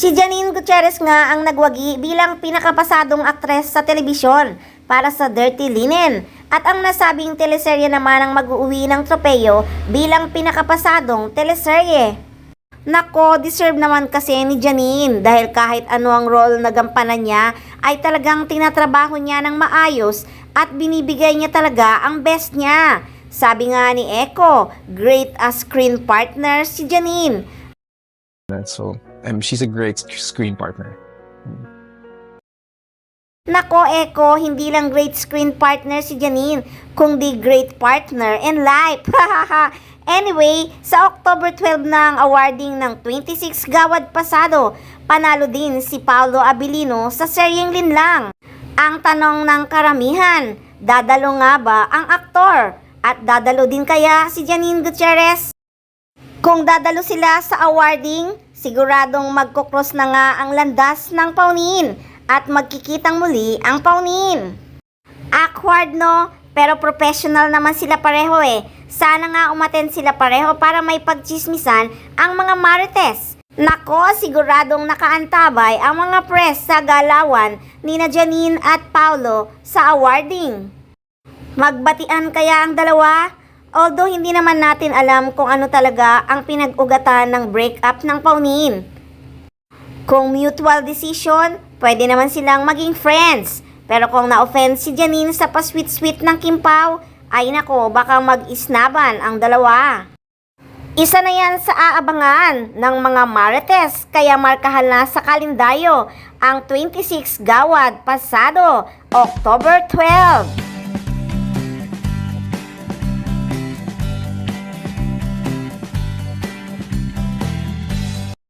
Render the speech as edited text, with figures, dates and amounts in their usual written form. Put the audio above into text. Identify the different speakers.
Speaker 1: Si Janine Gutierrez nga ang nagwagi bilang pinakapasadong aktres sa telebisyon para sa Dirty Linen. At ang nasabing teleserye naman ang mag-uuwi ng tropeyo bilang pinakapasadong teleserye. Nako, deserve naman kasi ni Janine dahil kahit ano ang role na gampanan niya ay talagang tinatrabaho niya ng maayos at binibigay niya talaga ang best niya. Sabi nga ni Echo, great as screen partner si Janine.
Speaker 2: So, she's a great screen partner.
Speaker 1: Nako, Echo, hindi lang great screen partner si Janine, kundi great partner in life. Anyway, sa October 12 na ang awarding ng 26 Gawad Pasado, panalo din si Paolo Abilino sa seryeng Linlang. Ang tanong ng karamihan, dadalo nga ba ang aktor? At dadalo din kaya si Janine Gutierrez? Kung dadalo sila sa awarding, siguradong magkukros na nga ang landas ng Paunin at magkikitang muli ang Paunin. Awkward no? Pero professional naman sila pareho eh. Sana nga umattend sila pareho para may pagchismisan ang mga marites. Nako, siguradong nakaantabay ang mga press sa galawan ni na Janine at Paolo sa awarding. Magbatian kaya ang dalawa? Although hindi naman natin alam kung ano talaga ang pinag-ugatan ng breakup ng Paunin. Kung mutual decision, pwede naman silang maging friends. Pero kung na-offend si Janine sa pa-sweet-sweet ng Kim Pao, ay nako, baka mag-isnaban ang dalawa. Isa na yan sa aabangan ng mga marites, kaya markahan na sa kalendaryo ang 26 Gawad Pasado, October 12.